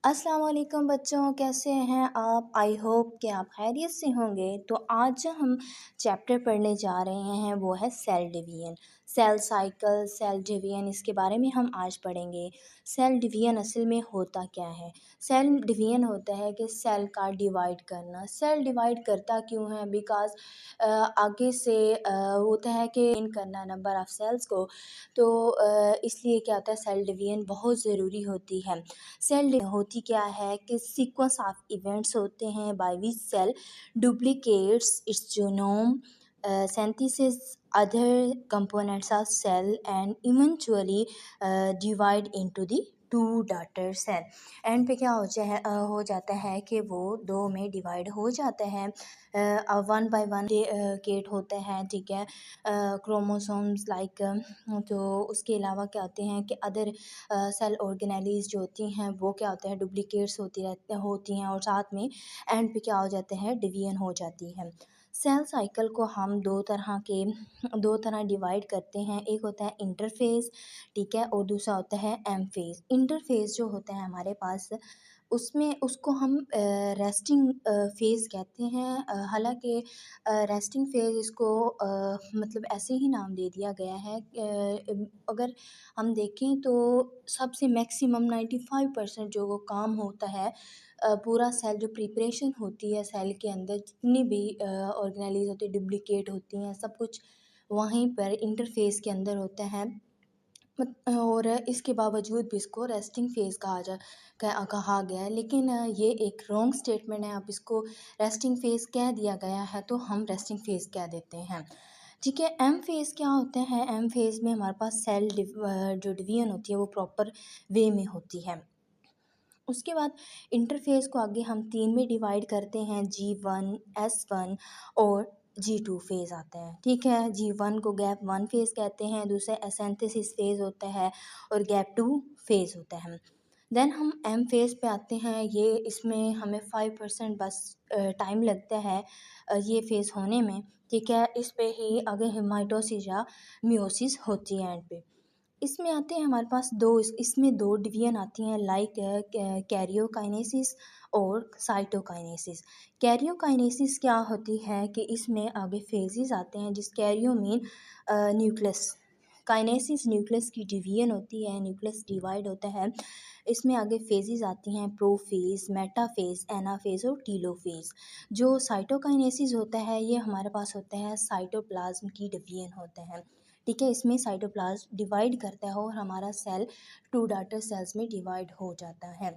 अस्सलाम वालेकुम बच्चों, कैसे हैं आप? आई होप कि आप खैरियत से होंगे। तो आज जो हम चैप्टर पढ़ने जा रहे हैं वो है cell division, cell cycle, cell division, इसके बारे में हम आज पढ़ेंगे। सेल डिवीजन असल में होता क्या है? सेल डिवीजन होता है कि सेल का डिवाइड करना। सेल डिवाइड करता क्यों है? बिकॉज आगे से होता है कि इन करना नंबर ऑफ़ सेल्स को, तो इसलिए क्या होता है, सेल डिवीजन बहुत ज़रूरी होती है। सेल होती क्या है कि सीक्वेंस ऑफ इवेंट्स होते हैं by which cell duplicates its genome, synthesis other components of cell and eventually divide into the two daughter cell. End पे क्या हो जाता है कि वो दो में डिवाइड हो जाता है। वन बाय वन केट होता है, ठीक है, क्रोमोसोम्स लाइक। तो उसके अलावा क्या होते हैं कि अदर सेल ऑर्गेनेलीज जो होती हैं वो क्या होते हैं, डुप्लीकेट्स होती हैं और साथ में एंड पे क्या हो जाते हैं, डिवीजन हो जाती है। सेल साइकिल को हम दो तरह डिवाइड करते हैं। एक होता है इंटरफेस, ठीक है, और दूसरा होता है एम फेज। इंटरफेस जो होता है हमारे पास, उसमें उसको हम रेस्टिंग फेज़ कहते हैं। हालांकि रेस्टिंग फेज़ इसको मतलब ऐसे ही नाम दे दिया गया है। अगर हम देखें तो सबसे मैक्सिमम 95% जो वो काम होता है, पूरा सेल जो प्रिपरेशन होती है सेल के अंदर, जितनी भी ऑर्गेनेलीज होती है, डुप्लीकेट होती हैं, सब कुछ वहीं पर इंटरफेस के अंदर होता है। और इसके बावजूद भी इसको रेस्टिंग फेज़ कहा गया है, लेकिन ये एक रॉन्ग स्टेटमेंट है। अब इसको रेस्टिंग फेज़ कह दिया गया है तो हम रेस्टिंग फेज़ कह देते हैं, ठीक है। एम फेज़ क्या होता है? एम फेज़ में हमारे पास सेल जो डिवीजन होती है वो प्रॉपर वे में होती है। उसके बाद इंटरफेस को आगे हम तीन में डिवाइड करते हैं, G1, S1 और G2 फेज़ आते हैं, ठीक है। G1 को गैप 1 फेज़ कहते हैं, दूसरा एसेंथेसिस फेज़ होता है और गैप 2 फेज़ होता है। देन हम एम फेज़ पे आते हैं। ये इसमें हमें 5% बस टाइम लगता है ये फेज़ होने में, ठीक है। इस पे ही आगे माइटोसिस या मियोसिस होती है एंड पे। इसमें आते हैं हमारे पास इसमें दो डिवीजन आती हैं, लाइक कैरियोकाइनेसिस और साइटोकाइनेसिस। कैरियोकाइनेसिस क्या होती है कि इसमें आगे फेजेस आते हैं, जिस Cairo mean nucleus, kinesis nucleus की डिवीजन होती है, न्यूक्लियस डिवाइड होता है। इसमें आगे फेजेस आती हैं, प्रोफेज, मेटाफेज, एनाफेज और टीलोफेज। जो साइटोकाइनेसिस होता है ये हमारे पास होता है साइटोप्लाज्म की डिवीजन होता है, ठीक है। इसमें साइटोप्लाज्म डिवाइड करता है और हमारा सेल टू डॉटर सेल्स में डिवाइड हो जाता है,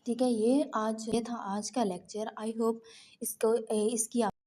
ठीक है। ये था आज का लेक्चर। आई होप इसकी